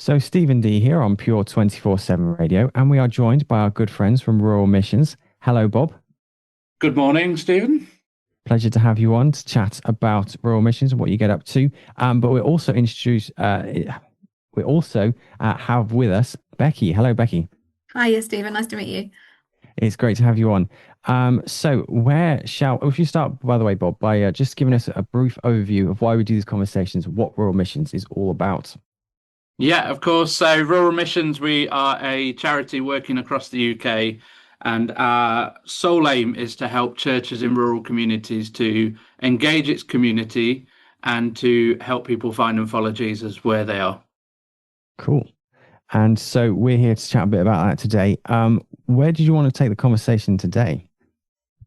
So, Stephen D here on Pure 24/7 Radio, and we are joined by our good friends from Rural Missions. Hello, Bob. Good morning, Stephen. Pleasure to have you on to chat about Rural Missions and what you get up to. But we also have with us Becky. Hello, Becky. Hiya, Stephen. Nice to meet you. It's great to have you on. If you start, by the way, Bob, by just giving us a brief overview of why we do these conversations, what Rural Missions is all about. Yeah, of course. So, Rural Missions, we are a charity working across the UK, and our sole aim is to help churches in rural communities to engage its community and to help people find and follow Jesus where they are. Cool. And so we're here to chat a bit about that today. Where did you want to take the conversation today?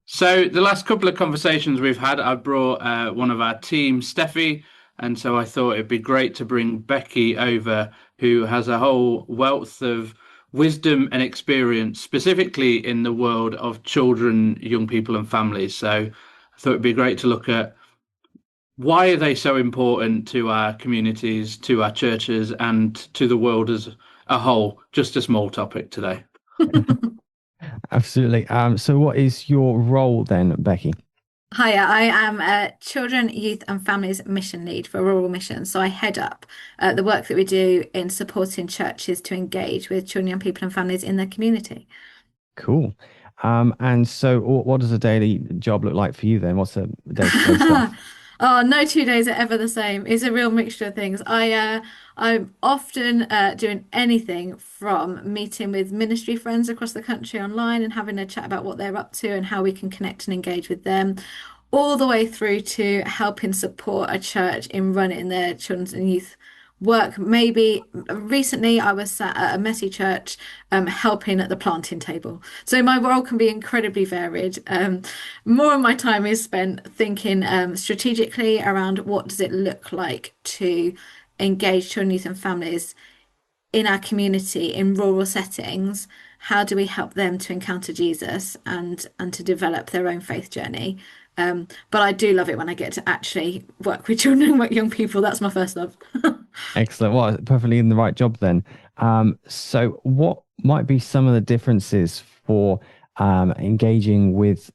So, the last couple of conversations we've had, I brought one of our team, Steffi. And so I thought it'd be great to bring Becky over, who has a whole wealth of wisdom and experience, specifically in the world of children, young people, and families. So I thought it'd be great to look at why are they so important to our communities, to our churches, and to the world as a whole. Just a small topic today. Absolutely. So what is your role then, Becky? Hiya, I am a Children, Youth and Families Mission Lead for Rural Missions. So I head up the work that we do in supporting churches to engage with children, young people and families in their community. Cool. And so what does a daily job look like for you then? What's the day-to-day stuff? Oh, no 2 days are ever the same. It's a real mixture of things. I'm often doing anything from meeting with ministry friends across the country online and having a chat about what they're up to and how we can connect and engage with them, all the way through to helping support a church in running their children's and youth work. Maybe recently I was sat at a messy church helping at the planting table. So my role can be incredibly varied. More of my time is spent thinking strategically around what does it look like to engage children, youth and families in our community in rural settings. How do we help them to encounter Jesus and to develop their own faith journey? But I do love it when I get to actually work with children and work young people. That's my first love. Excellent. Well, perfectly in the right job then. So what might be some of the differences for engaging with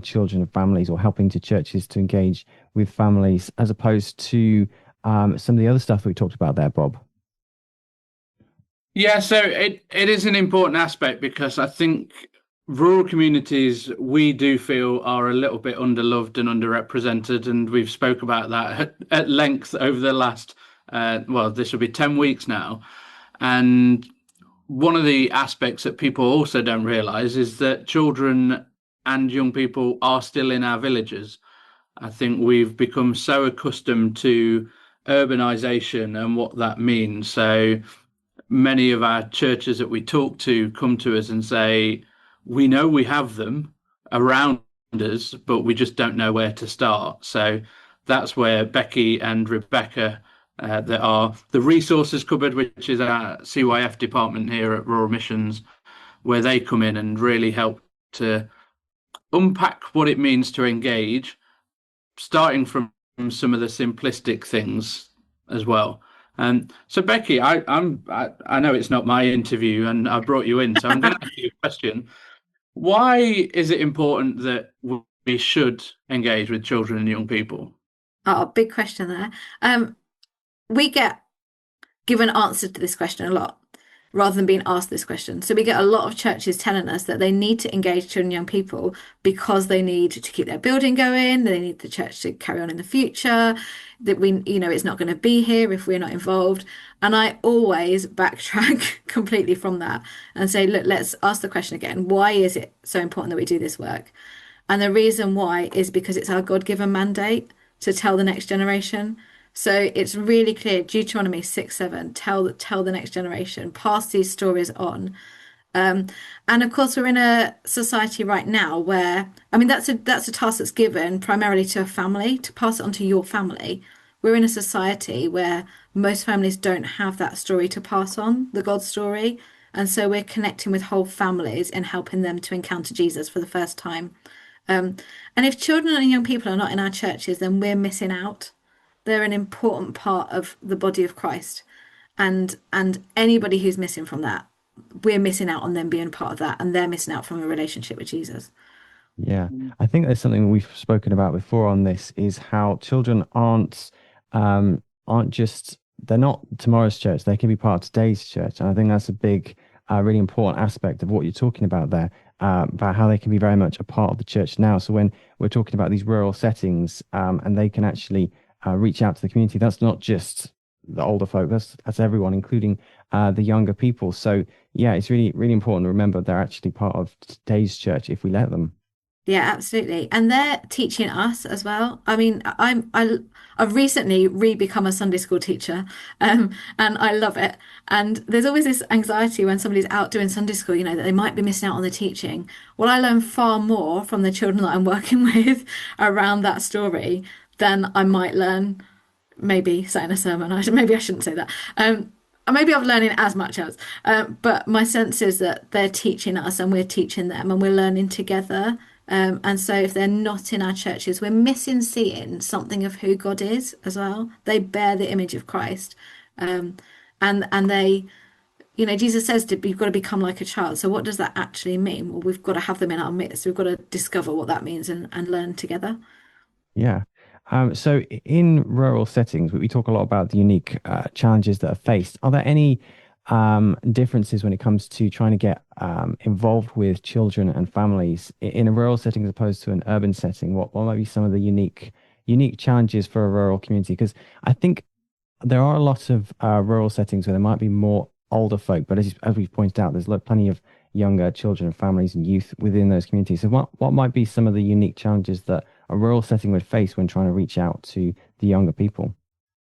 children and families, or helping to churches to engage with families, as opposed to some of the other stuff that we talked about there, Bob? Yeah, so it is an important aspect because I think rural communities, we do feel, are a little bit underloved and underrepresented, and we've spoke about that at length over the last this will be 10 weeks now. And one of the aspects that people also don't realize is that children and young people are still in our villages. I think we've become so accustomed to urbanization and what that means. So many of our churches that we talk to come to us and say, we know we have them around us, but we just don't know where to start. So that's where Becky and Rebecca, that are the resources cupboard, which is our CYF department here at Rural Missions, where they come in and really help to unpack what it means to engage, starting from some of the simplistic things as well. So Becky, I know it's not my interview, and I brought you in, so I'm going to ask you a question. Why is it important that we should engage with children and young people? Oh, big question there. We get given answers to this question a lot rather than being asked this question. So we get a lot of churches telling us that they need to engage children and young people because they need to keep their building going, they need the church to carry on in the future, that it's not going to be here if we're not involved. And I always backtrack completely from that and say, look, let's ask the question again. Why is it so important that we do this work? And the reason why is because it's our God-given mandate to tell the next generation. So it's really clear, Deuteronomy 6:7, tell the next generation, pass these stories on. And of course, we're in a society right now where, I mean, that's a task that's given primarily to a family, to pass it on to your family. We're in a society where most families don't have that story to pass on, the God story. And so we're connecting with whole families and helping them to encounter Jesus for the first time. And if children and young people are not in our churches, then we're missing out. They're an important part of the body of Christ. and anybody who's missing from that, we're missing out on them being part of that, and they're missing out from a relationship with Jesus. Yeah, I think there's something we've spoken about before on this is how children aren't just they're not tomorrow's church. They can be part of today's church, and I think that's a big, really important aspect of what you're talking about there, about how they can be very much a part of the church now. So when we're talking about these rural settings, and they can actually reach out to the community, that's not just the older folk. That's everyone, including the younger people. So yeah, it's really really important to remember they're actually part of today's church if we let them. Yeah, absolutely. And they're teaching us as well. I mean, I've recently become a Sunday school teacher, and I love it. And there's always this anxiety when somebody's out doing Sunday school, that they might be missing out on the teaching. Well, I learn far more from the children that I'm working with around that story than I might learn maybe saying a sermon. Maybe I shouldn't say that. Maybe I'm learning as much as, but my sense is that they're teaching us and we're teaching them and we're learning together. And so if they're not in our churches, we're missing seeing something of who God is as well. They bear the image of Christ. And they, Jesus says you've got to become like a child. So what does that actually mean? Well, we've got to have them in our midst. We've got to discover what that means and learn together. Yeah. So in rural settings, we talk a lot about the unique challenges that are faced. Are there any differences when it comes to trying to get involved with children and families in a rural setting as opposed to an urban setting? What might be some of the unique challenges for a rural community? Because I think there are a lot of rural settings where there might be more older folk, but as we've pointed out, there's plenty of younger children and families and youth within those communities. So what might be some of the unique challenges that a rural setting would face when trying to reach out to the younger people?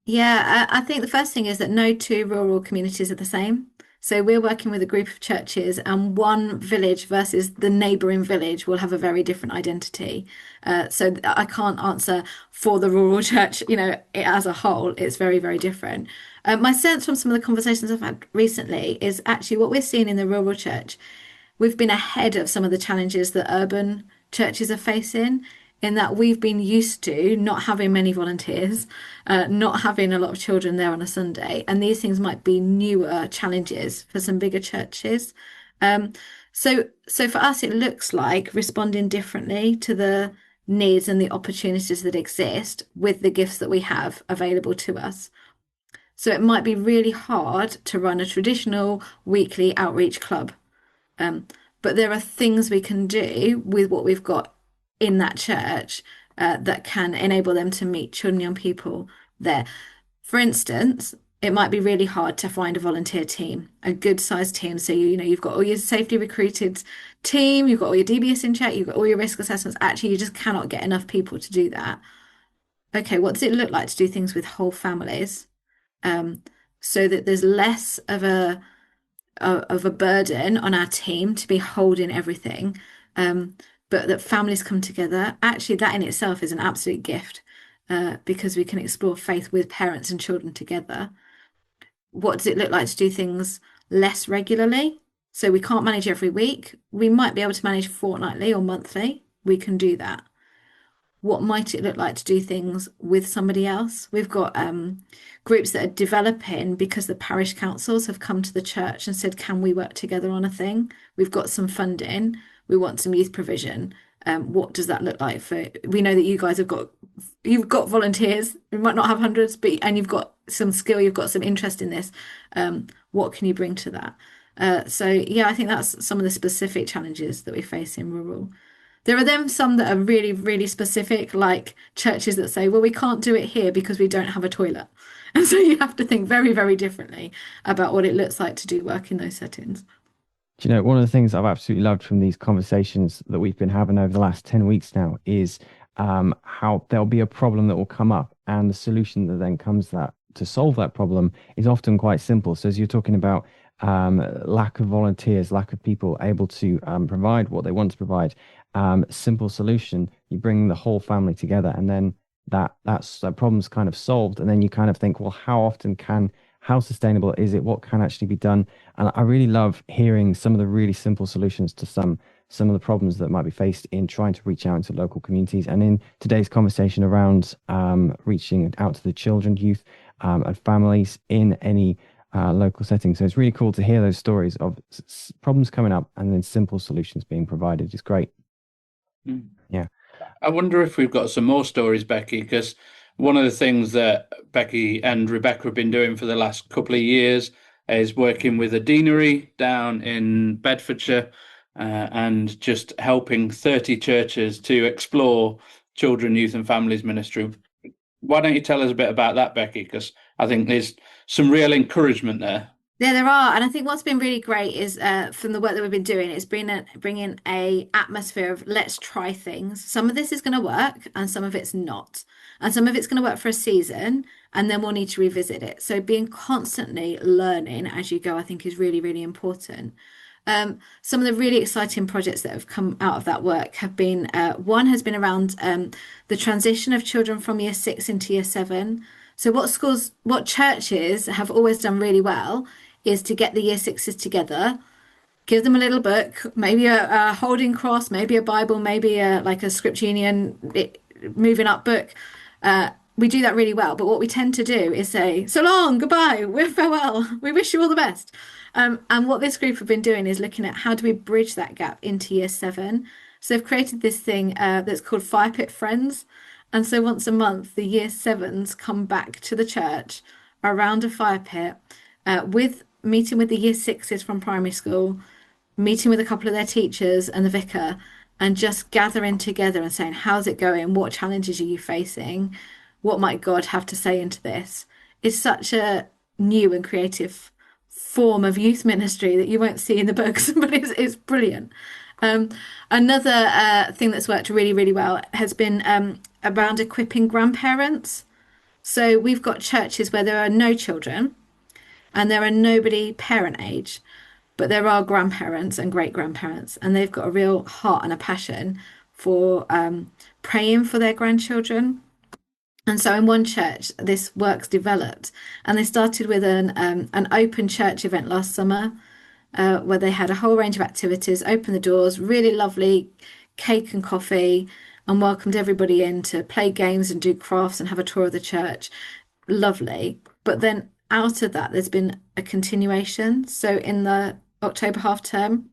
Yeah, I think the first thing is that no two rural communities are the same. So we're working with a group of churches, and one village versus the neighbouring village will have a very different identity. So I can't answer for the rural church, as a whole. It's very, very different. My sense from some of the conversations I've had recently is actually what we're seeing in the rural church. We've been ahead of some of the challenges that urban churches are facing, in that we've been used to not having many volunteers, not having a lot of children there on a Sunday, and these things might be newer challenges for some bigger churches. So for us, it looks like responding differently to the needs and the opportunities that exist with the gifts that we have available to us. So it might be really hard to run a traditional weekly outreach club. But there are things we can do with what we've got in that church that can enable them to meet children and young people there. For instance, it might be really hard to find a volunteer team, a good sized team. So you've got all your safety recruited team, you've got all your DBS in check, you've got all your risk assessments. Actually, you just cannot get enough people to do that. Okay, what does it look like to do things with whole families, so that there's less of a burden on our team to be holding everything, but that families come together. Actually, that in itself is an absolute gift, because we can explore faith with parents and children together. What does it look like to do things less regularly? So we can't manage every week. We might be able to manage fortnightly or monthly. We can do that. What might it look like to do things with somebody else? We've got groups that are developing because the parish councils have come to the church and said, can we work together on a thing? We've got some funding. We want some youth provision. What does that look like we know that you guys you've got volunteers. We might not have hundreds, and you've got some skill, you've got some interest in this. What can you bring to that? So yeah, I think that's some of the specific challenges that we face in rural. There are then some that are really, really specific, like churches that say, well, we can't do it here because we don't have a toilet. And so you have to think very, very differently about what it looks like to do work in those settings. Do you know, one of the things I've absolutely loved from these conversations that we've been having over the last 10 weeks now is how there'll be a problem that will come up, and the solution that then comes to solve that problem is often quite simple. So as you're talking about lack of volunteers, lack of people able to provide what they want to provide, simple solution, you bring the whole family together, and then that problem's kind of solved. And then you kind of think, well, how sustainable is it? What can actually be done? And I really love hearing some of the really simple solutions to some of the problems that might be faced in trying to reach out into local communities. And in today's conversation around reaching out to the children, youth, and families in any local settings. So it's really cool to hear those stories of problems coming up and then simple solutions being provided. It's great. Yeah. I wonder if we've got some more stories, Becky, because one of the things that Becky and Rebecca have been doing for the last couple of years is working with a deanery down in Bedfordshire, and just helping 30 churches to explore children, youth, and families ministry. Why don't you tell us a bit about that, Becky? Because I think there's some real encouragement there. Yeah, there are, and I think what's been really great is from the work that we've been doing, it's bringing a atmosphere of let's try things. Some of this is going to work, and some of it's not, and some of it's going to work for a season, and then we'll need to revisit it. So being constantly learning as you go, I think, is really, really important. Some of the really exciting projects that have come out of that work have been one has been around the transition of children from year 6 into year 7. So what churches have always done really well is to get the year 6s together, give them a little book, maybe a holding cross, maybe a Bible, maybe like a script union moving up book. We do that really well, but what we tend to do is say, so long, goodbye, farewell, we wish you all the best. And what this group have been doing is looking at how do we bridge that gap into year 7. So they've created this thing that's called Fire Pit Friends. And so once a month, the year 7s come back to the church around a fire pit, with meeting with the year 6s from primary school, meeting with a couple of their teachers and the vicar, and just gathering together and saying, how's it going? What challenges are you facing? What might God have to say into this? It's such a new and creative form of youth ministry that you won't see in the books, but it's brilliant. Another thing that's worked really, really well has been around equipping grandparents. So we've got churches where there are no children and there are nobody parent age, but there are grandparents and great grandparents, and they've got a real heart and a passion for praying for their grandchildren. And so in one church, this work's developed, and they started with an open church event last summer, where they had a whole range of activities, opened the doors, really lovely cake and coffee, and welcomed everybody in to play games and do crafts and have a tour of the church. Lovely. But then out of that, there's been a continuation. So in the October half term,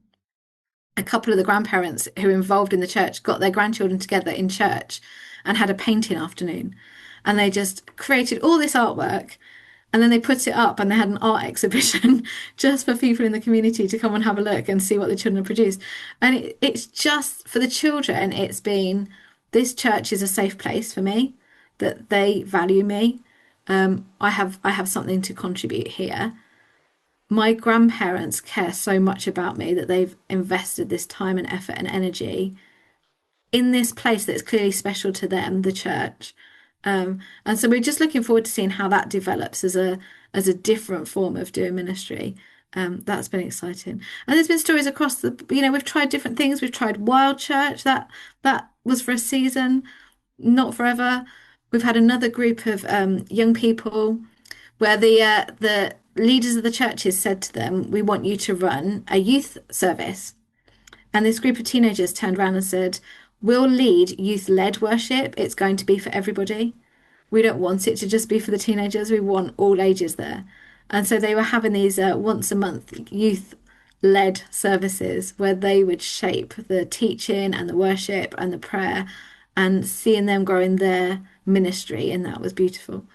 a couple of the grandparents who were involved in the church got their grandchildren together in church and had a painting afternoon. And they just created all this artwork, and then they put it up, and they had an art exhibition just for people in the community to come and have a look and see what the children produced. And it's just for the children, it's been, this church is a safe place for me, that they value me. I have something to contribute here. My grandparents care so much about me that they've invested this time and effort and energy in this place that's clearly special to them, the church. And so we're just looking forward to seeing how that develops as a different form of doing ministry. That's been exciting. And there's been stories across we've tried different things. We've tried Wild Church, that was for a season, not forever. We've had another group of young people where the leaders of the churches said to them, we want you to run a youth service. And this group of teenagers turned around and said, we'll lead youth-led worship. It's going to be for everybody. We don't want it to just be for the teenagers. We want all ages there. And so they were having these once a month youth-led services where they would shape the teaching and the worship and the prayer, and seeing them grow in their ministry. And that was beautiful.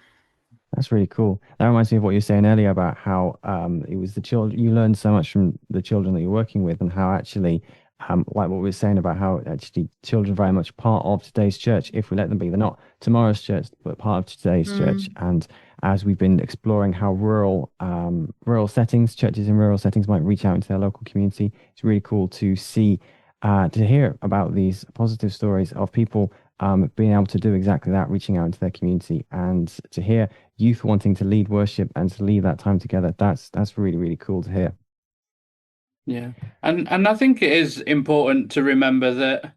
That's really cool. That reminds me of what you were saying earlier about how it was the children. You learned so much from the children that you're working with, and how actually, like what we were saying about how actually children are very much part of today's church if we let them be. They're not tomorrow's church, but part of today's church. And as we've been exploring how rural settings, churches in rural settings might reach out into their local community, it's really cool to see, to hear about these positive stories of people being able to do exactly that, reaching out into their community, and to hear youth wanting to lead worship and to lead that time together. That's really, really cool to hear. Yeah. And I think it is important to remember that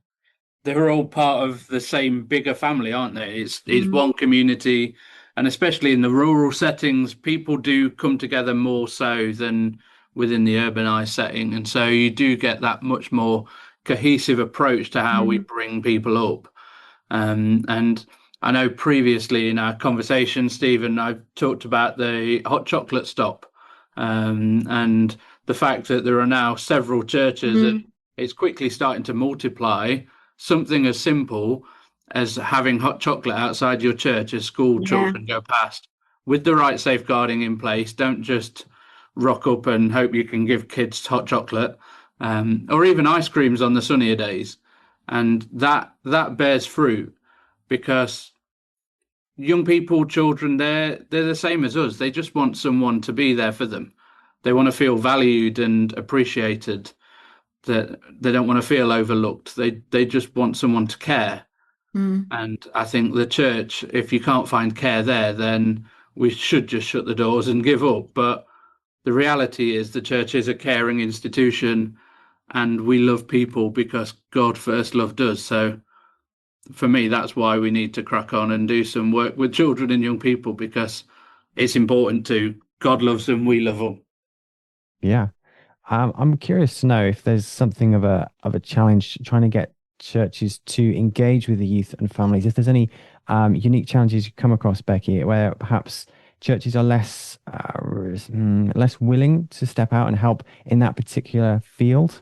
they're all part of the same bigger family, aren't they? It's one community, and especially in the rural settings, people do come together more so than within the urbanized setting. And so you do get that much more cohesive approach to how we bring people up. And I know previously in our conversation, Stephen, I've talked about the hot chocolate stop And the fact that there are now several churches and Mm, it's quickly starting to multiply. Something as simple as having hot chocolate outside your church as school yeah. children go past with the right safeguarding in place. Don't just rock up and hope you can give kids hot chocolate, or even ice creams on the sunnier days. And that bears fruit because young people, children, they're the same as us. They just want someone to be there for them. They want to feel valued and appreciated. That they don't want to feel overlooked. They just want someone to care. Mm. And I think the church, if you can't find care there, then we should just shut the doors and give up. But the reality is the church is a caring institution and we love people because God first loved us. So for me, that's why we need to crack on and do some work with children and young people because it's important to. God loves them, we love them. Yeah. I'm curious to know if there's something of a challenge trying to get churches to engage with the youth and families. If there's any unique challenges you come across, Becky, where perhaps churches are less willing to step out and help in that particular field.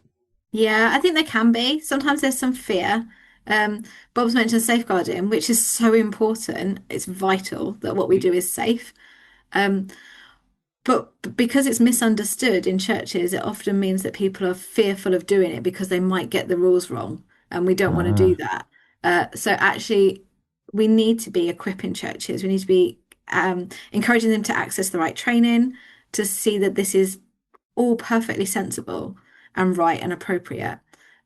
Yeah, I think there can be. Sometimes there's some fear. Um, Bob's mentioned safeguarding, which is so important. It's vital that what we do is safe. Um, but because it's misunderstood in churches, it often means that people are fearful of doing it because they might get the rules wrong, and we don't want to do Ah, that. So actually, we need to be equipping churches. We need to be encouraging them to access the right training, to see that this is all perfectly sensible and right and appropriate.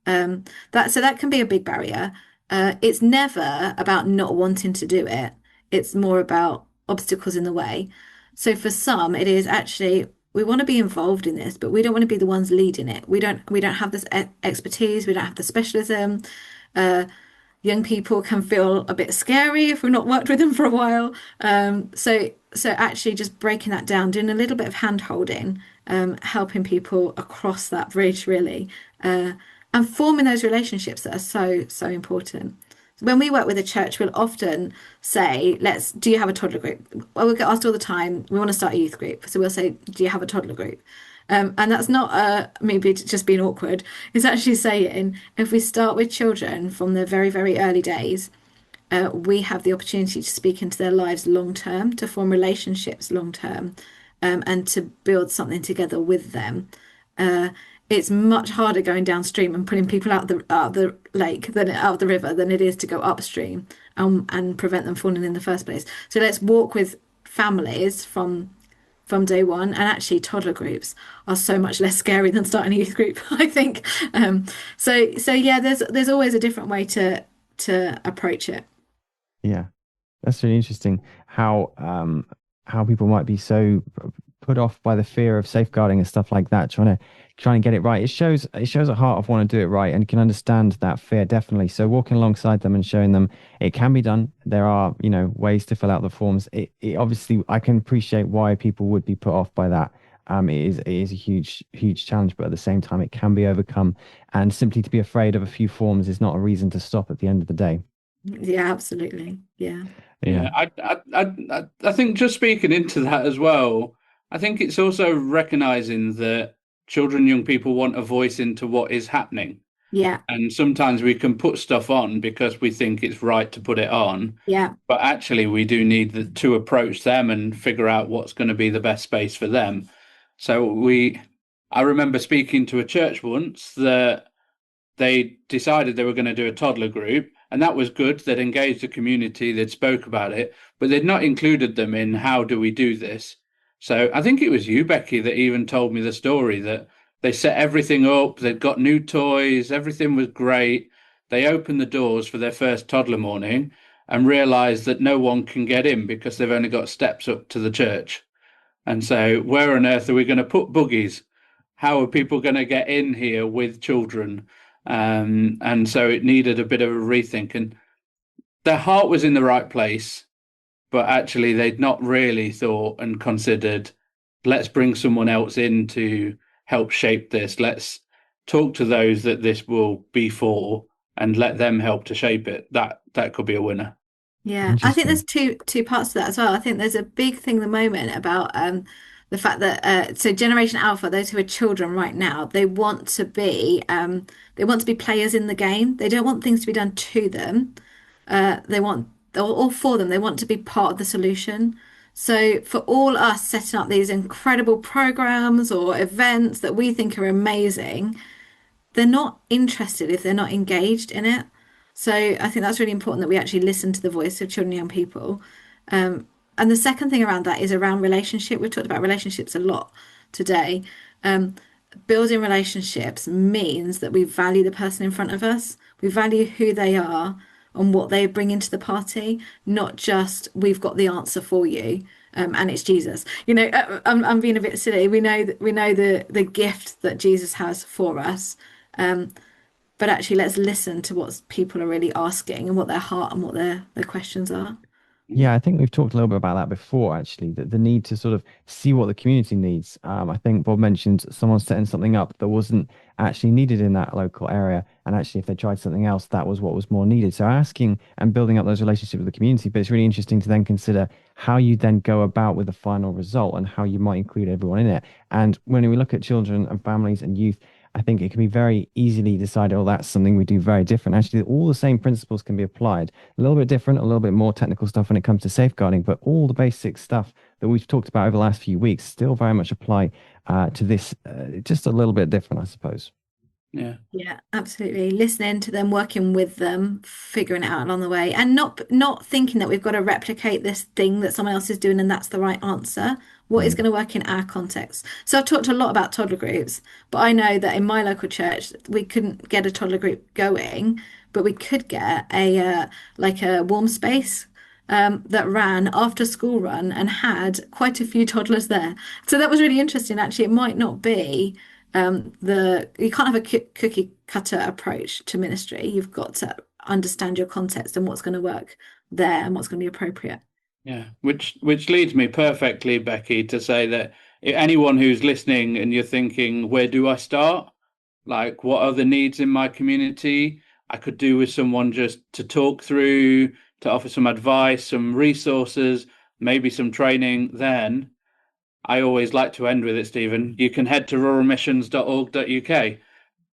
Um, that can be a big barrier. It's never about not wanting to do it. It's more about obstacles in the way. So for some, it is actually we want to be involved in this, but we don't want to be the ones leading it. We don't have this expertise. We don't have the specialism. Uh, Young people can feel a bit scary if we've not worked with them for a while. So actually just breaking that down, doing a little bit of hand holding, helping people across that bridge really, uh, and forming those relationships that are so important. When we work with a church, we'll often say, do you have a toddler group? Well, we get asked all the time, we want to start a youth group. So we'll say, do you have a toddler group? And that's not maybe just being awkward. It's actually saying if we start with children from the very early days, we have the opportunity to speak into their lives long term, to form relationships long term, and to build something together with them. Uh, it's much harder going downstream and pulling people out of the lake than out of the river than it is to go upstream and prevent them falling in the first place. So let's walk with families from day one, and actually toddler groups are so much less scary than starting a youth group, I think. So yeah, there's always a different way to approach it. yeah. That's really interesting how people might be so put off by the fear of safeguarding and stuff like that, trying to get it right. It shows a heart of want to do it right and can understand that fear definitely. So walking alongside them and showing them it can be done. There are, ways to fill out the forms. It obviously I can appreciate why people would be put off by that. It is a huge challenge, but at the same time it can be overcome. And simply to be afraid of a few forms is not a reason to stop at the end of the day. Yeah, absolutely. Yeah. Yeah. Yeah, I think just speaking into that as well, I think it's also recognizing that children, young people want a voice into what is happening. Yeah. And sometimes we can put stuff on because we think it's right to put it on, Yeah. but actually we do need to approach them and figure out what's going to be the best space for them. So I remember speaking to a church once that they decided they were going to do a toddler group, and that was good. They'd engaged the community, they'd spoke about it, but they'd not included them in how do we do this. So I think it was you, Becky, that even told me the story that they set everything up, they'd got new toys, everything was great. They opened the doors for their first toddler morning and realized that no one can get in because they've only got steps up to the church. And so, where on earth are we going to put buggies? How are people going to get in here with children? And so it needed a bit of a rethink. And their heart was in the right place, but actually they'd not really thought and considered, let's bring someone else in to help shape this. Let's talk to those that this will be for and let them help to shape it. That could be a winner. Yeah, I think there's Interesting. two parts to that as well. I think there's a big thing at the moment about the fact that so Generation Alpha, those who are children right now, they want to be players in the game. They don't want things to be done to them. They want or for them. They want to be part of the solution. So for all us setting up these incredible programs or events that we think are amazing, they're not interested if they're not engaged in it. So I think that's really important that we actually listen to the voice of children and young people. And the second thing around that is around relationship. We've talked about relationships a lot today. Um, Building relationships means that we value the person in front of us. We value who they are and what they bring into the party, not just we've got the answer for you. And it's Jesus. I'm being a bit silly. We know the gift that Jesus has for us, but actually, let's listen to what people are really asking and what their heart and what their questions are. Yeah, I think we've talked a little bit about that before, actually, that the need to sort of see what the community needs. I think Bob mentioned someone setting something up that wasn't actually needed in that local area. And actually, if they tried something else, that was what was more needed. So asking and building up those relationships with the community, but it's really interesting to then consider how you then go about with the final result and how you might include everyone in it. And when we look at children and families and youth, I think it can be very easily decided, oh, that's something we do very different. Actually, all the same principles can be applied. A little bit different, a little bit more technical stuff when it comes to safeguarding, but all the basic stuff that we've talked about over the last few weeks still very much apply to this, just a little bit different, I suppose. Yeah, absolutely. Listening to them, working with them, figuring it out along the way, and not thinking that we've got to replicate this thing that someone else is doing and that's the right answer. What is going to work in our context? So I've talked a lot about toddler groups, but I know that in my local church we couldn't get a toddler group going, but we could get a like a warm space that ran after school run and had quite a few toddlers there. So that was really interesting. Actually, it might not be you can't have a cookie cutter approach to ministry. You've got to understand your context and what's going to work there and what's going to be appropriate. Yeah, which leads me perfectly, Becky, to say that anyone who's listening and you're thinking, where do I start? Like, what are the needs in my community? I could do with someone just to talk through, to offer some advice, some resources, maybe some training. Then I always like to end with it, Stephen. You can head to ruralmissions.org.uk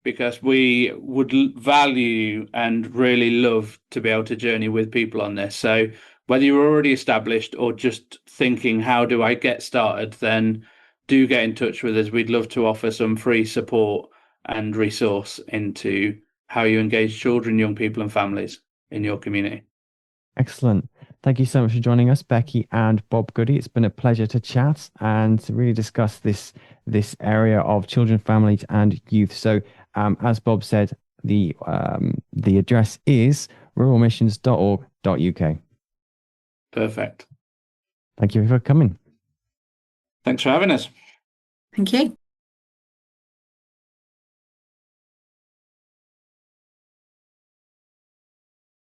because we would value and really love to be able to journey with people on this. So whether you're already established or just thinking, how do I get started, then do get in touch with us. We'd love to offer some free support and resource into how you engage children, young people and families in your community. Excellent. Thank you so much for joining us, Becky and Bob Goody. It's been a pleasure to chat and to really discuss this area of children, families, and youth. So, as Bob said, the address is ruralmissions.org.uk. Perfect. Thank you for coming. Thanks for having us. Thank you.